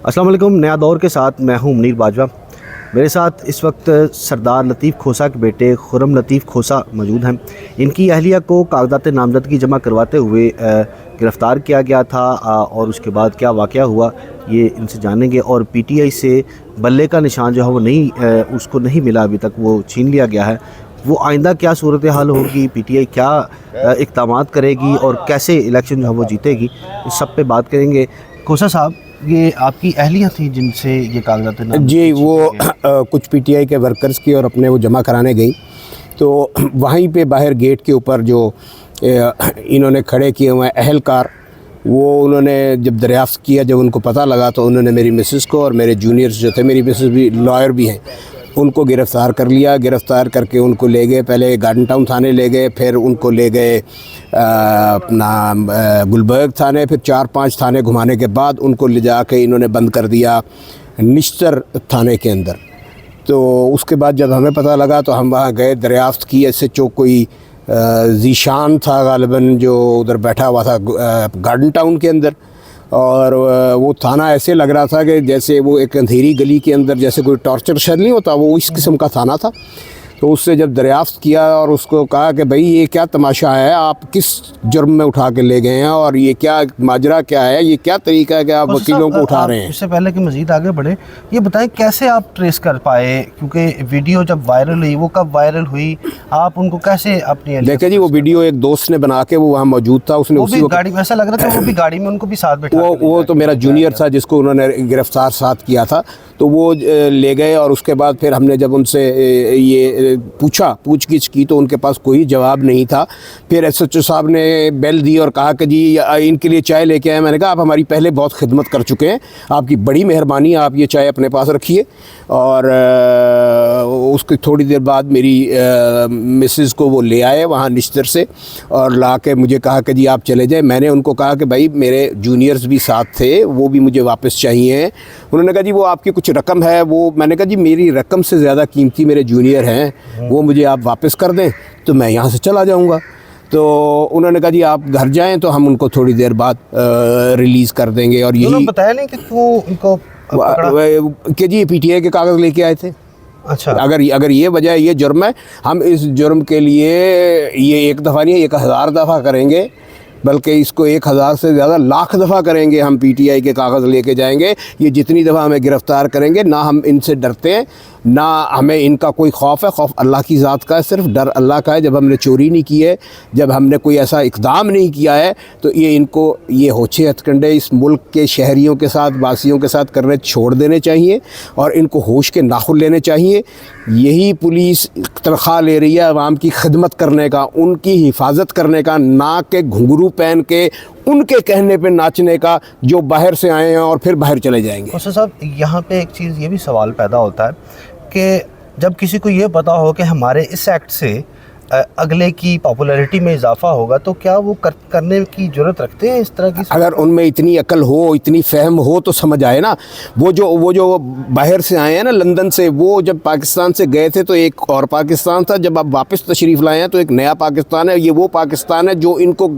السلام علیکم، نیا دور کے ساتھ میں ہوں منیر باجوہ۔ میرے ساتھ اس وقت سردار لطیف کھوسہ کے بیٹے خرم لطیف کھوسہ موجود ہیں۔ ان کی اہلیہ کو کاغذات نامزدگی جمع کرواتے ہوئے گرفتار کیا گیا تھا، اور اس کے بعد کیا واقعہ ہوا یہ ان سے جانیں گے۔ اور پی ٹی آئی سے بلے کا نشان جو ہے وہ اس کو نہیں ملا ابھی تک، وہ چھین لیا گیا ہے۔ وہ آئندہ کیا صورتحال ہوگی، پی ٹی آئی کیا اقدامات کرے گی اور کیسے الیکشن جو ہے وہ جیتے گی، اس سب پہ بات کریں گے۔ کھوسہ صاحب، یہ آپ کی اہلیہ تھی جن سے یہ کاغذات جی، وہ کچھ پی ٹی آئی کے ورکرز کی اور اپنے وہ جمع کرانے گئی، تو وہیں پہ باہر گیٹ کے اوپر جو انہوں نے کھڑے کیے ہوئے اہلکار، وہ انہوں نے جب دریافت کیا، جب ان کو پتہ لگا تو انہوں نے میری مسز کو اور میرے جونیئرز جو تھے، میری مسز بھی لائر بھی ہیں، ان کو گرفتار کر لیا۔ گرفتار کر کے ان کو لے گئے، پہلے گارڈن ٹاؤن تھانے لے گئے، پھر ان کو لے گئے اپنا گلبرگ تھانے، پھر 4-5 تھانے گھمانے کے بعد ان کو لے جا کے انہوں نے بند کر دیا نشتر تھانے کے اندر۔ تو اس کے بعد جب ہمیں پتہ لگا تو ہم وہاں گئے، دریافت کی۔ ایس ایچ او کوئی ذیشان تھا غالباً، جو ادھر بیٹھا ہوا تھا گارڈن ٹاؤن کے اندر، اور وہ تھانہ ایسے لگ رہا تھا کہ جیسے وہ ایک اندھیری گلی کے اندر جیسے کوئی ٹارچر شیل نہیں ہوتا، وہ اس قسم کا تھانہ تھا۔ تو اس سے جب دریافت کیا اور اس کو کہا کہ بھئی یہ کیا تماشا ہے، آپ کس جرم میں اٹھا کے لے گئے ہیں، اور یہ کیا ماجرا کیا ہے، یہ کیا طریقہ ہے کہ آپ وکیلوں کو اٹھا رہے ہیں۔ اس سے پہلے کہ مزید آگے بڑھیں، یہ بتائیں کیسے آپ ٹریس کر پائے، کیونکہ ویڈیو جب وائرل ہوئی، وہ کب وائرل ہوئی، آپ ان کو کیسے اپنی دیکھیں جی، وہ ویڈیو ایک دوست نے بنا کے، وہ وہاں موجود تھا، اس نے اسی گاڑی میں، ایسا لگ رہا تھا وہ بھی گاڑی میں ان کو بھی ساتھ بیٹھا، وہ تو میرا جونیئر تھا جس کو انہوں نے گرفتار ساتھ کیا تھا، تو وہ لے گئے۔ اور اس کے بعد پھر ہم نے جب ان سے یہ پوچھ گچھ کی تو ان کے پاس کوئی جواب نہیں تھا۔ پھر ایس ایچ او صاحب نے بیل دی اور کہا کہ جی ان کے لیے چائے لے کے آئے۔ میں نے کہا آپ ہماری پہلے بہت خدمت کر چکے ہیں، آپ کی بڑی مہربانی، آپ یہ چائے اپنے پاس رکھیے۔ اور اس کی تھوڑی دیر بعد میری مسز کو وہ لے آئے وہاں نشتر سے، اور لا کے مجھے کہا کہ جی آپ چلے جائیں۔ میں نے ان کو کہا کہ بھائی میرے جونیئرز بھی ساتھ تھے، وہ بھی مجھے واپس چاہیے۔ انہوں نے کہا جی وہ آپ کی کچھ رقم ہے، وہ میں نے کہا جی میری رقم سے زیادہ قیمتی میرے جونیئر ہیں، وہ مجھے آپ واپس کر دیں تو میں یہاں سے چلا جاؤں گا۔ تو انہوں نے کہا جی آپ گھر جائیں تو ہم ان کو تھوڑی دیر بعد ریلیز کر دیں گے۔ اور یہی بتایا نہیں کہ کیوں ان کو کہ جی پی ٹی آئی کے کاغذ لے کے آئے تھے۔ اچھا، اگر یہ وجہ ہے، یہ جرم ہے، ہم اس جرم کے لیے یہ ایک دفعہ نہیں، 1000 دفعہ کریں گے، بلکہ اس کو 1000 سے زیادہ لاکھ دفعہ کریں گے۔ ہم پی ٹی آئی کے کاغذ لے کے جائیں گے، یہ جتنی دفعہ ہمیں گرفتار کریں گے، نہ ہم ان سے ڈرتے ہیں، نہ ہمیں ان کا کوئی خوف ہے۔ خوف اللہ کی ذات کا ہے، صرف ڈر اللہ کا ہے۔ جب ہم نے چوری نہیں کی ہے، جب ہم نے کوئی ایسا اقدام نہیں کیا ہے، تو یہ ان کو یہ ہوچے ہتھ کنڈے اس ملک کے شہریوں کے ساتھ، واسیوں کے ساتھ کرنے چھوڑ دینے چاہیے، اور ان کو ہوش کے ناخن لینے چاہیے۔ یہی پولیس تنخواہ لے رہی ہے عوام کی خدمت کرنے کا، ان کی حفاظت کرنے کا، نہ کہ گھنگرو پہن کے ان کے کہنے پہ ناچنے کا، جو باہر سے آئے ہیں اور پھر باہر چلے جائیں گے۔ کھوسہ صاحب، یہاں پہ ایک چیز یہ بھی سوال پیدا ہوتا ہے کہ جب کسی کو یہ پتا ہو کہ ہمارے اس ایکٹ سے اگلے کی پاپولیرٹی میں اضافہ ہوگا، تو کیا وہ کرنے کی جرت رکھتے ہیں اس طرح کی؟ اگر ان میں اتنی عقل ہو، اتنی فہم ہو تو سمجھ آئے نا۔ وہ جو باہر سے آئے ہیں نا، لندن سے، وہ جب پاکستان سے گئے تھے تو ایک اور پاکستان تھا، جب آپ واپس تشریف لائے ہیں تو ایک نیا پاکستان ہے۔ یہ وہ پاکستان ہے جو ان کو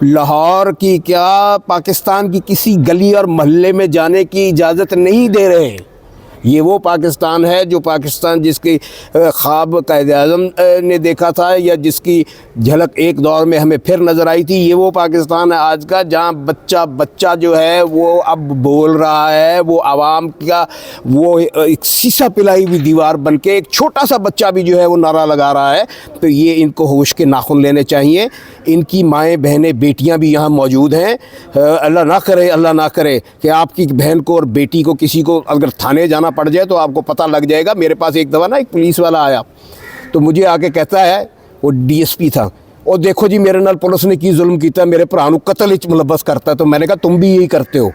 لاہور کی کیا، پاکستان کی کسی گلی اور محلے میں جانے کی اجازت نہیں دے رہے۔ یہ وہ پاکستان ہے جو پاکستان جس کی خواب قائد اعظم نے دیکھا تھا، یا جس کی جھلک ایک دور میں ہمیں پھر نظر آئی تھی۔ یہ وہ پاکستان ہے آج کا، جہاں بچہ جو ہے وہ اب بول رہا ہے، وہ عوام کا وہ ایک سیسا پلائی ہوئی دیوار بن کے ایک چھوٹا سا بچہ بھی جو ہے وہ نعرہ لگا رہا ہے۔ تو یہ ان کو ہوش کے ناخن لینے چاہیے۔ ان کی مائیں، بہنیں، بیٹیاں بھی یہاں موجود ہیں۔ اللہ نہ کرے کہ آپ کی بہن کو اور بیٹی کو، کسی کو اگر تھانے جانا پڑ جائے تو آپ کو پتہ لگ جائے گا۔ میرے پاس ایک دفعہ نا ایک پولیس والا آیا تو مجھے آ کے کہتا ہے، وہ ڈی ایس پی تھا، اور دیکھو جی میرے نال پولیس نے کی ظلم کیتا ہے، میرے بھرا نوں قتل وچ ملوث کرتا ہے۔ تو میں نے کہا تم بھی یہی کرتے ہو،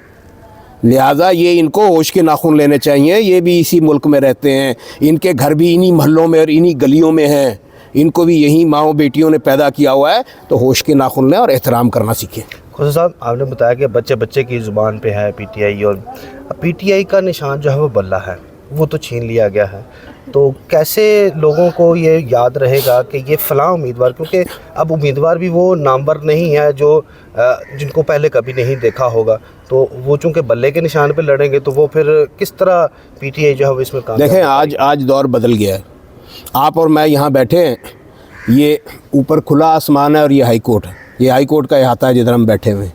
لہٰذا یہ ان کو ہوش کے ناخن لینے چاہیے۔ یہ بھی اسی ملک میں رہتے ہیں، ان کے گھر بھی انہی محلوں میں اور انہی گلیوں میں ہیں، ان کو بھی یہی ماؤں بیٹیوں نے پیدا کیا ہوا ہے۔ تو ہوش کے ناخن لیں اور احترام کرنا سیکھیں۔ کھوسہ صاحب، آپ نے بتایا کہ بچے کی زبان پہ ہے پی ٹی آئی، اور پی ٹی آئی کا نشان جو ہے وہ بلہ ہے، وہ تو چھین لیا گیا ہے۔ تو کیسے لوگوں کو یہ یاد رہے گا کہ یہ فلاں امیدوار، کیونکہ اب امیدوار بھی وہ نامور نہیں ہے جو جن کو پہلے کبھی نہیں دیکھا ہوگا، تو تو وہ چونکہ بلے کے نشان پہ لڑیں گے تو وہ پھر کس طرح پی ٹی آئی جو ہے وہ اس میں کام دیکھیں آج دور بدل گیا ہے. آپ اور میں یہاں بیٹھے ہیں, یہ اوپر کھلا آسمان ہے اور یہ ہائی کورٹ ہے, یہ ہائی کورٹ کا احاطہ ہے جدھر ہم بیٹھے ہوئے ہیں,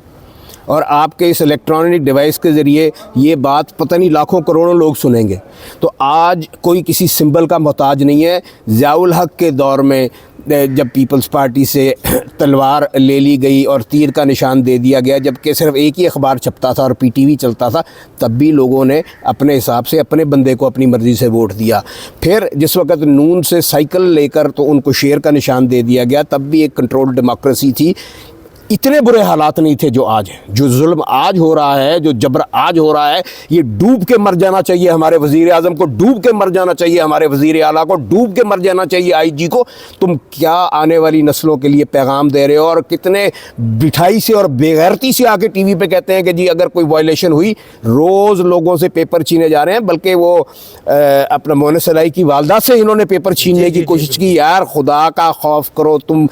اور آپ کے اس الیکٹرانک ڈیوائس کے ذریعے یہ بات پتہ نہیں لاکھوں کروڑوں لوگ سنیں گے. تو آج کوئی کسی سمبل کا محتاج نہیں ہے. ضیاء الحق کے دور میں جب پیپلز پارٹی سے تلوار لے لی گئی اور تیر کا نشان دے دیا گیا, جبکہ صرف ایک ہی اخبار چھپتا تھا اور پی ٹی وی چلتا تھا, تب بھی لوگوں نے اپنے حساب سے اپنے بندے کو اپنی مرضی سے ووٹ دیا. پھر جس وقت نون سے سائیکل لے کر تو ان کو شیر کا نشان دے دیا گیا, تب بھی ایک کنٹرول ڈیموکریسی تھی. اتنے برے حالات نہیں تھے جو آج ہیں. جو ظلم آج ہو رہا ہے, جو جبر آج ہو رہا ہے, یہ ڈوب کے مر جانا چاہیے ہمارے وزیر اعظم کو, ڈوب کے مر جانا چاہیے ہمارے وزیر اعلیٰ کو, ڈوب کے مر جانا چاہیے آئی جی کو. تم کیا آنے والی نسلوں کے لیے پیغام دے رہے ہو, اور کتنے بٹھائی سے اور بے غیرتی سے آ کے ٹی وی پہ کہتے ہیں کہ جی اگر کوئی وائلیشن ہوئی, روز لوگوں سے پیپر چھینے جا رہے ہیں. بلکہ وہ اپنا مونس سلائی کی والدہ سے انہوں نے پیپر چھیننے کی کوشش کی. یار خدا کا خوف کرو, تم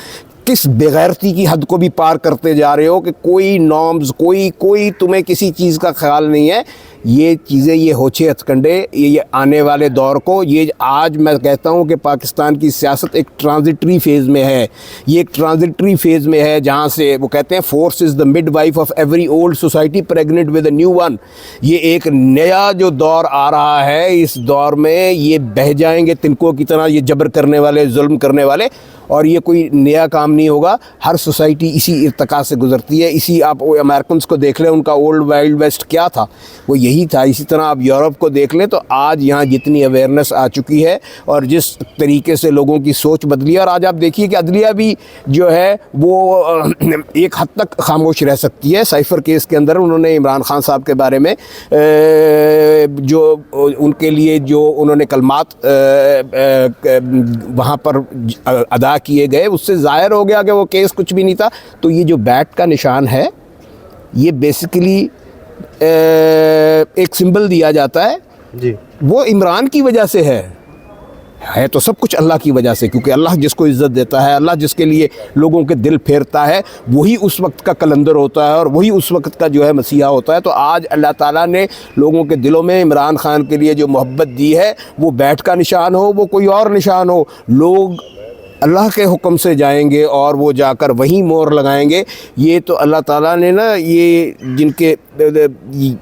کس بغیرتی کی حد کو بھی پار کرتے جا رہے ہو کہ کوئی نارمز, کوئی تمہیں کسی چیز کا خیال نہیں ہے. یہ چیزیں, یہ ہوچے ہتھ کنڈے, یہ آنے والے دور کو, یہ آج میں کہتا ہوں کہ پاکستان کی سیاست ایک ٹرانزٹری فیز میں ہے. یہ ایک ٹرانزٹری فیز میں ہے جہاں سے وہ کہتے ہیں force is the mid wife of every old society pregnant with a new one. یہ ایک نیا جو دور آ رہا ہے, اس دور میں یہ بہہ جائیں گے تنکوں کی طرح یہ جبر کرنے والے, ظلم کرنے والے, اور یہ کوئی نیا کام نہیں ہوگا. ہر سوسائٹی اسی ارتقاء سے گزرتی ہے. اسی آپ امریکنس کو دیکھ لیں, ان کا اولڈ وائلڈ ویسٹ کیا تھا, وہ یہی تھا. اسی طرح آپ یورپ کو دیکھ لیں, تو آج یہاں جتنی اویئرنیس آ چکی ہے اور جس طریقے سے لوگوں کی سوچ بدلی ہے, اور آج آپ دیکھیے کہ عدلیہ بھی جو ہے وہ ایک حد تک خاموش رہ سکتی ہے. سائفر کیس کے اندر انہوں نے عمران خان صاحب کے بارے میں جو ان کے لیے جو انہوں نے کلمات وہاں پر ادا کیے گئے, اس سے ظاہر ہو گیا کہ وہ کیس کچھ بھی نہیں تھا. تو یہ جو بیٹ کا نشان ہے, یہ بیسیکلی ایک سمبل دیا جاتا ہے جی, وہ عمران کی وجہ سے ہے تو سب کچھ اللہ کی وجہ سے, کیونکہ اللہ جس کو عزت دیتا ہے, اللہ جس کے لیے لوگوں کے دل پھیرتا ہے, وہی اس وقت کا کلندر ہوتا ہے اور وہی اس وقت کا جو ہے مسیحا ہوتا ہے. تو آج اللہ تعالیٰ نے لوگوں کے دلوں میں عمران خان کے لیے جو محبت دی ہے, وہ بیٹ کا نشان ہو, وہ کوئی اور نشان ہو, لوگ اللہ کے حکم سے جائیں گے اور وہ جا کر وہیں مور لگائیں گے. یہ تو اللہ تعالیٰ نے نا, یہ جن کے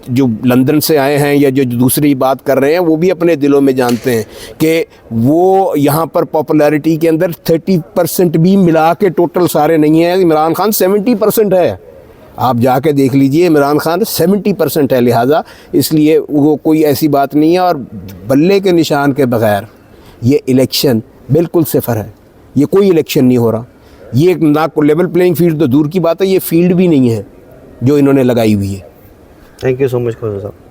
جو لندن سے آئے ہیں یا جو دوسری بات کر رہے ہیں, وہ بھی اپنے دلوں میں جانتے ہیں کہ وہ یہاں پر پاپولیرٹی کے اندر 30% بھی ملا کے ٹوٹل سارے نہیں ہیں. عمران خان 70% ہے. آپ جا کے دیکھ لیجئے, عمران خان 70% ہے. لہٰذا اس لیے وہ کوئی ایسی بات نہیں ہے. اور بلے کے نشان کے بغیر یہ الیکشن بالکل صفر ہے. یہ کوئی الیکشن نہیں ہو رہا. یہ نہ کو لیول پلینگ فیلڈ تو دور کی بات ہے, یہ فیلڈ بھی نہیں ہے جو انہوں نے لگائی ہوئی ہے. تھینک یو سو مچ خواجہ صاحب.